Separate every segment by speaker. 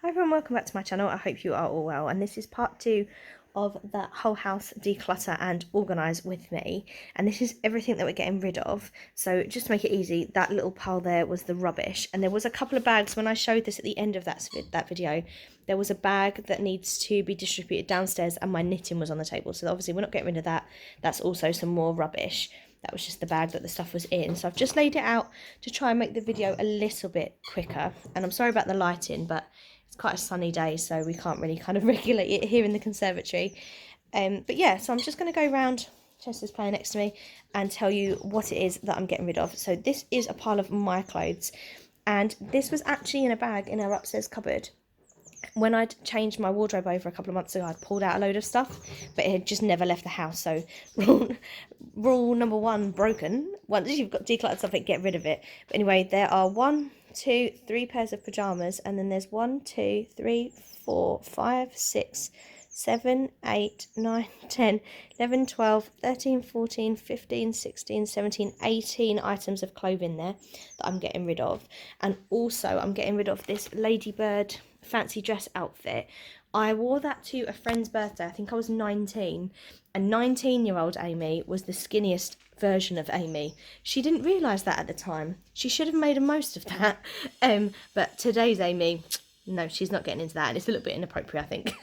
Speaker 1: Hi everyone, welcome back to my channel. I hope you are all well, and this is part 2 of the whole house declutter and organise with me, and this is everything that we're getting rid of. So just to make it easy, that little pile there was the rubbish, and there was a couple of bags when I showed this at the end of that video. There was a bag that needs to be distributed downstairs and my knitting was on the table, so obviously we're not getting rid of that. That's also some more rubbish. That was just the bag that the stuff was in. So I've just laid it out to try and make the video a little bit quicker, and I'm sorry about the lighting, but it's quite a sunny day, so we can't really kind of regulate it here in the conservatory. But yeah, so I'm just going to go around, Chester's playing next to me, and tell you what it is that I'm getting rid of. So this is a pile of my clothes, and this was actually in a bag in our upstairs cupboard. When I'd changed my wardrobe over a couple of months ago, I'd pulled out a load of stuff, but it had just never left the house. So rule number 1 broken. Once you've got decluttered something, get rid of it. But anyway, there are 1, 2, 3 pairs of pyjamas, and then there's 1, 2, 3, 4, 5, 6, 7, 8, 9, 10, 11, 12, 13, 14, 15, 16, 17, 18 items of clothing there that I'm getting rid of. And also I'm getting rid of this ladybird fancy dress outfit. I wore that to a friend's birthday. I think I was 19, and 19-year-old Amy was the skinniest version of Amy. She didn't realise that at the time. She should have made a most of that. But today's Amy, no, she's not getting into that, and it's a little bit inappropriate, I think,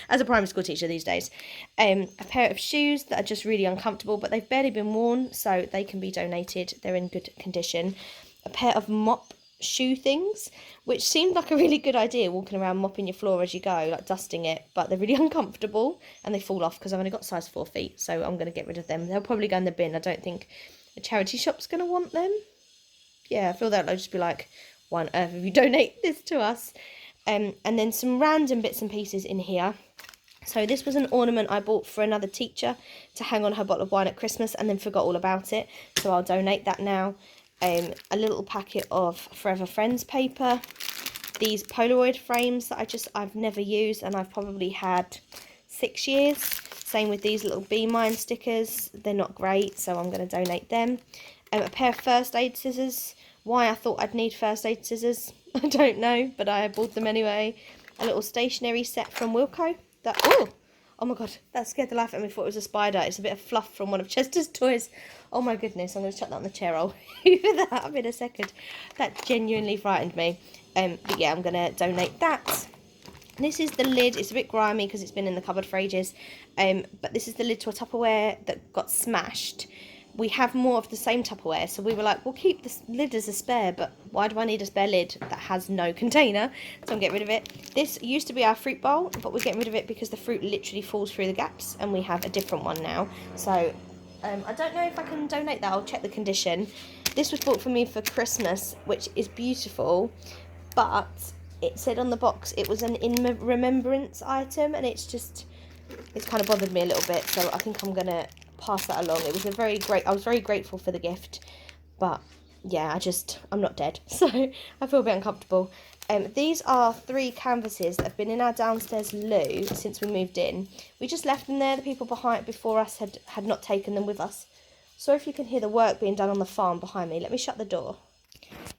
Speaker 1: as a primary school teacher these days. A pair of shoes that are just really uncomfortable, but they've barely been worn, so they can be donated. They're in good condition. A pair of mop shoe things, which seemed like a really good idea, walking around mopping your floor as you go, like dusting it, but they're really uncomfortable and they fall off because I've only got size 4 feet, so I'm going to get rid of them. They'll probably go in the bin. I don't think a charity shop's going to want them. Yeah, I feel that they'll just be like, why on earth have you donate this to us? And then some random bits and pieces in here. So this was an ornament I bought for another teacher to hang on her bottle of wine at Christmas, and then forgot all about it, so I'll donate that now. A little packet of Forever Friends paper, these Polaroid frames that I've never used, and I've probably had 6 years. Same with these little Be Mine stickers. They're not great, so I'm going to donate them. A pair of first aid scissors. Why I thought I'd need first aid scissors, I don't know, but I bought them anyway. A little stationery set from Wilko. Oh my god, that scared the life out of me. I thought it was a spider. It's a bit of fluff from one of Chester's toys. Oh my goodness, I'm going to chuck that on the chair. I'll hoover that up in a second. That genuinely frightened me. But yeah, I'm going to donate that. This is the lid. It's a bit grimy because it's been in the cupboard for ages. But this is the lid to a Tupperware that got smashed. We have more of the same Tupperware, so we were like, we'll keep this lid as a spare, but why do I need a spare lid that has no container? So I'm getting rid of it. This used to be our fruit bowl, but we're getting rid of it because the fruit literally falls through the gaps, and we have a different one now. So I don't know if I can donate that. I'll check the condition. This was bought for me for Christmas, which is beautiful, but it said on the box it was an in remembrance item, and it's kind of bothered me a little bit, so I think I'm going to pass that along. It was I was very grateful for the gift, but yeah, I'm not dead, so I feel a bit uncomfortable. These are 3 canvases that have been in our downstairs loo since we moved in. We just left them there. The people before us had not taken them with us. So if you can hear the work being done on the farm behind me, let me shut the door.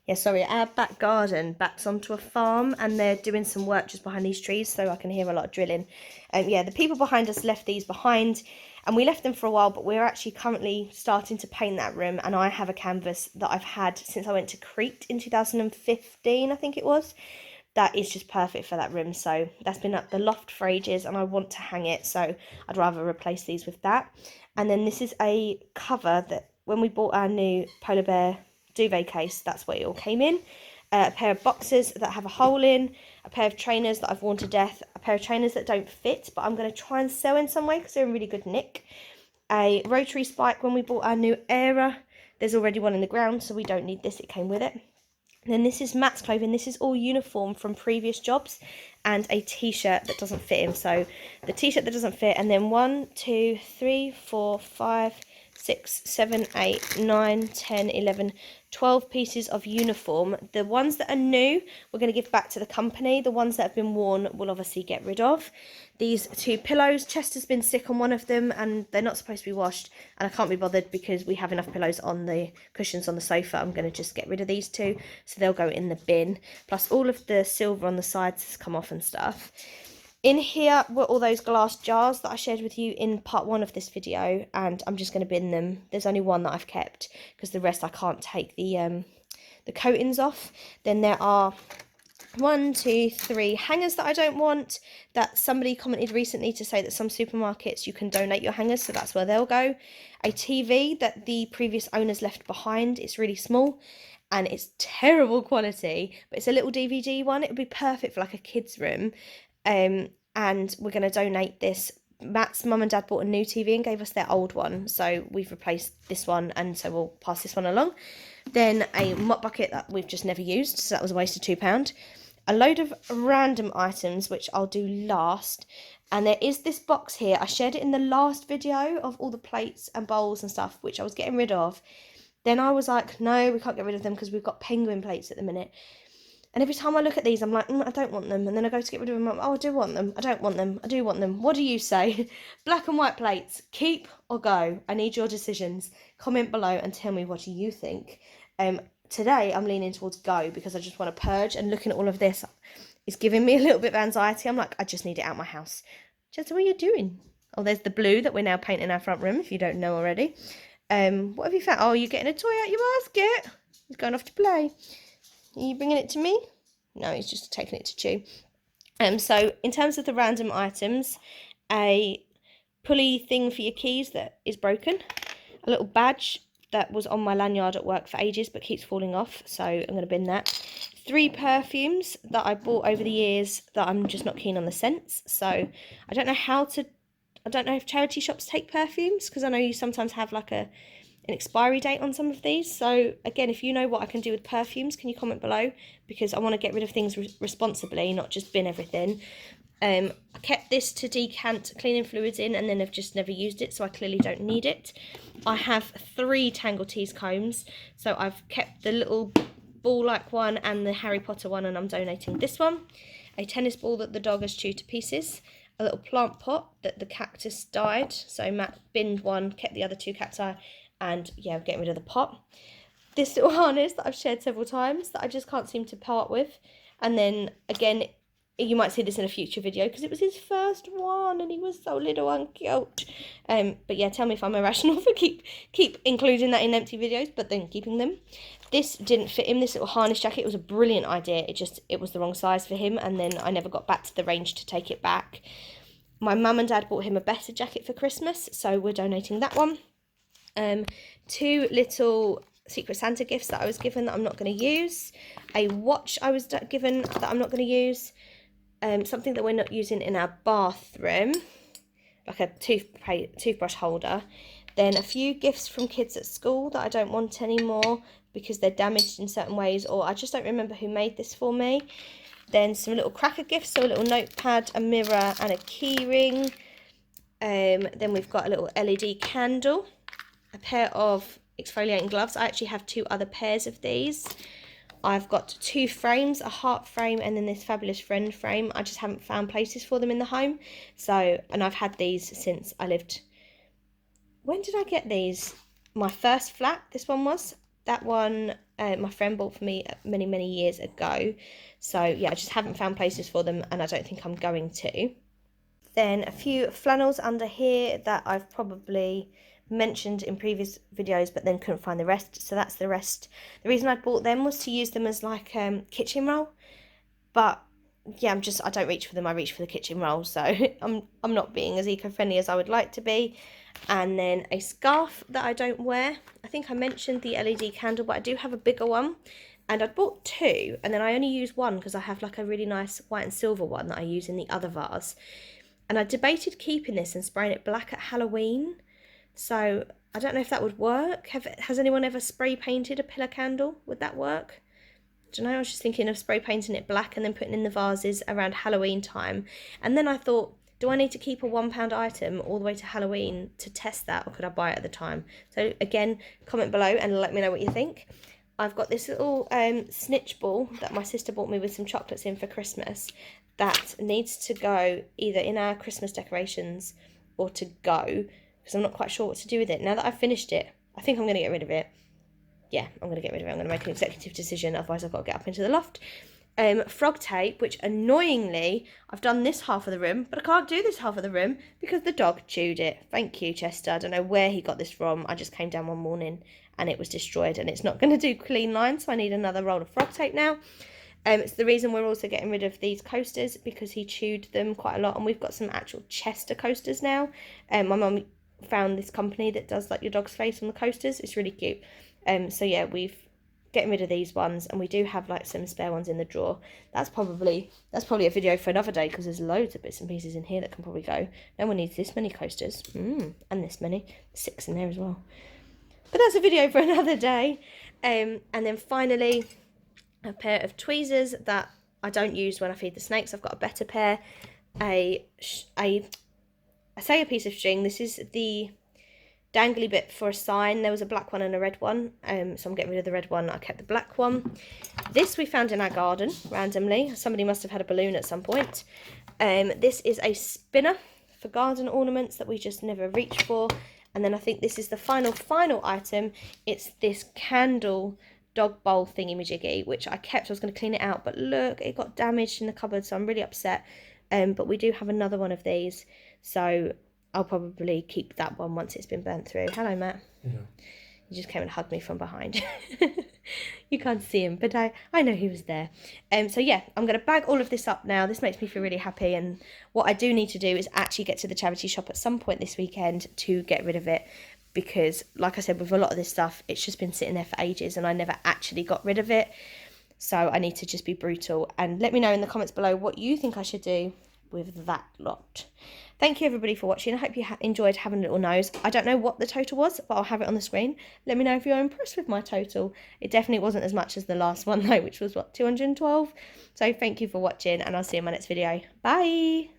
Speaker 1: Yeah, sorry, our back garden backs onto a farm, and they're doing some work just behind these trees, so I can hear a lot of drilling. Yeah, the people behind us left these behind, and we left them for a while, but we're actually currently starting to paint that room, and I have a canvas that I've had since I went to Crete in 2015, I think it was. That is just perfect for that room, so that's been up the loft for ages, and I want to hang it, so I'd rather replace these with that. And then this is a cover that when we bought our new polar bear duvet case, that's where it all came in. A pair of boxers that have a hole in, a pair of trainers that I've worn to death, a pair of trainers that don't fit, but I'm going to try and sew in some way because they're in really good nick. A rotary spike when we bought our new Era. There's already one in the ground, so we don't need this, it came with it. And then this is Matt's clothing. This is all uniform from previous jobs, and a t-shirt that doesn't fit him. So the t-shirt that doesn't fit, and then 1, 2, 3, 4, 5, 6, 7, 8, 9, 10, 11, 12 pieces of uniform. The ones that are new, we're going to give back to the company. The ones that have been worn, we'll obviously get rid of. These 2 pillows, Chester's been sick on one of them and they're not supposed to be washed. And I can't be bothered because we have enough pillows on the cushions on the sofa. I'm going to just get rid of these 2. So they'll go in the bin. Plus all of the silver on the sides has come off and stuff. In here were all those glass jars that I shared with you in part 1 of this video, and I'm just going to bin them. There's only one that I've kept because the rest I can't take the coatings off. Then there are 1, 2, 3 hangers that I don't want, that somebody commented recently to say that some supermarkets you can donate your hangers, so that's where they'll go. A TV that the previous owners left behind. It's really small and it's terrible quality, but it's a little DVD one. It would be perfect for like a kid's room. And we're going to donate this. Matt's mum and dad bought a new TV and gave us their old one, so we've replaced this one, and so we'll pass this one along. Then a mop bucket that we've just never used, so that was a waste of £2. A load of random items, which I'll do last. And there is this box here. I shared it in the last video of all the plates and bowls and stuff, which I was getting rid of. Then I was like, no, we can't get rid of them because we've got penguin plates at the minute. And every time I look at these, I'm like, I don't want them. And then I go to get rid of them. Oh, I do want them. I don't want them. I do want them. What do you say? Black and white plates. Keep or go? I need your decisions. Comment below and tell me what you think. Today, I'm leaning towards go because I just want to purge. And looking at all of this is giving me a little bit of anxiety. I'm like, I just need it out of my house. Jessica, what are you doing? Oh, there's the blue that we're now painting our front room, if you don't know already. What have you found? Oh, you're getting a toy out your basket. He's going off to play. Are you bringing it to me? No, he's just taking it to chew. So in terms of the random items, a pulley thing for your keys that is broken, a little badge that was on my lanyard at work for ages but keeps falling off, so I'm going to bin that. 3 perfumes that I bought over the years that I'm just not keen on the scents, so I don't know if charity shops take perfumes, because I know you sometimes have like an expiry date on some of these. So again, if you know what I can do with perfumes, can you comment below, because I want to get rid of things responsibly, not just bin everything. I kept this to decant cleaning fluids in, and then I've just never used it, so I clearly don't need it. I have 3 Tangle Tease combs, so I've kept the little ball-like one and the Harry Potter one, and I'm donating this one. A tennis ball that the dog has chewed to pieces. A little plant pot that the cactus died, so Matt binned one, kept the other 2 cacti, and yeah, I'm getting rid of the pot. This little harness that I've shared several times that I just can't seem to part with. And then again, you might see this in a future video because it was his first one and he was so little and cute. But yeah, tell me if I'm irrational for keep including that in empty videos, but then keeping them. This didn't fit him, this little harness jacket. It was a brilliant idea. It was the wrong size for him, and then I never got back to the range to take it back. My mum and dad bought him a better jacket for Christmas, so we're donating that one. 2 little Secret Santa gifts that I was given that I'm not going to use. A watch I was given that I'm not going to use. Something that we're not using in our bathroom, like a toothbrush holder. Then a few gifts from kids at school that I don't want anymore because they're damaged in certain ways, or I just don't remember who made this for me. Then some little cracker gifts, so a little notepad, a mirror and a key ring. Then we've got a little LED candle, a pair of exfoliating gloves. I actually have 2 other pairs of these. I've got 2 frames, a heart frame and then this fabulous friend frame. I just haven't found places for them in the home. So, and I've had these since I lived... When did I get these? My first flat, this one was. That one my friend bought for me many, many years ago. So yeah, I just haven't found places for them and I don't think I'm going to. Then a few flannels under here that I've probably mentioned in previous videos but then couldn't find the rest, so that's the rest. The reason I bought them was to use them as like kitchen roll, but yeah, I don't reach for them, I reach for the kitchen roll, so I'm not being as eco-friendly as I would like to be. And then a scarf that I don't wear. I think I mentioned the LED candle, but I do have a bigger one, and I bought 2 and then I only use one because I have like a really nice white and silver one that I use in the other vase, and I debated keeping this and spraying it black at Halloween. So I don't know if that would work. Has anyone ever spray painted a pillar candle? Would that work? I don't know, I was just thinking of spray painting it black and then putting in the vases around Halloween time. And then I thought, Do I need to keep a £1 item all the way to Halloween to test that, or could I buy it at the time? So again, comment below and let me know what you think. I've got this little snitch ball that my sister bought me with some chocolates in for Christmas that needs to go either in our Christmas decorations or to go, because I'm not quite sure what to do with it. Now that I've finished it, I think I'm going to get rid of it. Yeah, I'm going to get rid of it. I'm going to make an executive decision, otherwise I've got to get up into the loft. Frog tape, which annoyingly, I've done this half of the room, but I can't do this half of the room because the dog chewed it. Thank you, Chester. I don't know where he got this from. I just came down one morning and it was destroyed, and it's not going to do clean lines, so I need another roll of frog tape now. It's the reason we're also getting rid of these coasters, because he chewed them quite a lot, and we've got some actual Chester coasters now. My mum found this company that does like your dog's face on the coasters. It's really cute. So yeah, we've getting rid of these ones, and we do have like some spare ones in the drawer. That's probably a video for another day, because there's loads of bits and pieces in here that can probably go. No one needs this many coasters. And this many. 6 in there as well. But that's a video for another day. And then finally, a pair of tweezers that I don't use when I feed the snakes. I've got a better pair. I say a piece of string. This is the dangly bit for a sign. There was a black one and a red one, so I'm getting rid of the red one. I kept the black one. This we found in our garden randomly. Somebody must have had a balloon at some point. This is a spinner for garden ornaments that we just never reached for. And then I think this is the final item. It's this candle dog bowl thingy-majiggy, which I kept. I was going to clean it out, but look, it got damaged in the cupboard, so I'm really upset. But we do have another one of these, so I'll probably keep that one once it's been burnt through. Hello, Matt.
Speaker 2: Yeah.
Speaker 1: He just came and hugged me from behind. You can't see him, but I know he was there. So yeah, I'm going to bag all of this up now. This makes me feel really happy, and what I do need to do is actually get to the charity shop at some point this weekend to get rid of it, because like I said, with a lot of this stuff, it's just been sitting there for ages and I never actually got rid of it. So I need to just be brutal, and let me know in the comments below what you think I should do with that lot. Thank you everybody for watching. I hope you enjoyed having a little nose. I don't know what the total was, but I'll have it on the screen. Let me know if you're impressed with my total. It definitely wasn't as much as the last one though, which was what, 212? So thank you for watching, and I'll see you in my next video. Bye!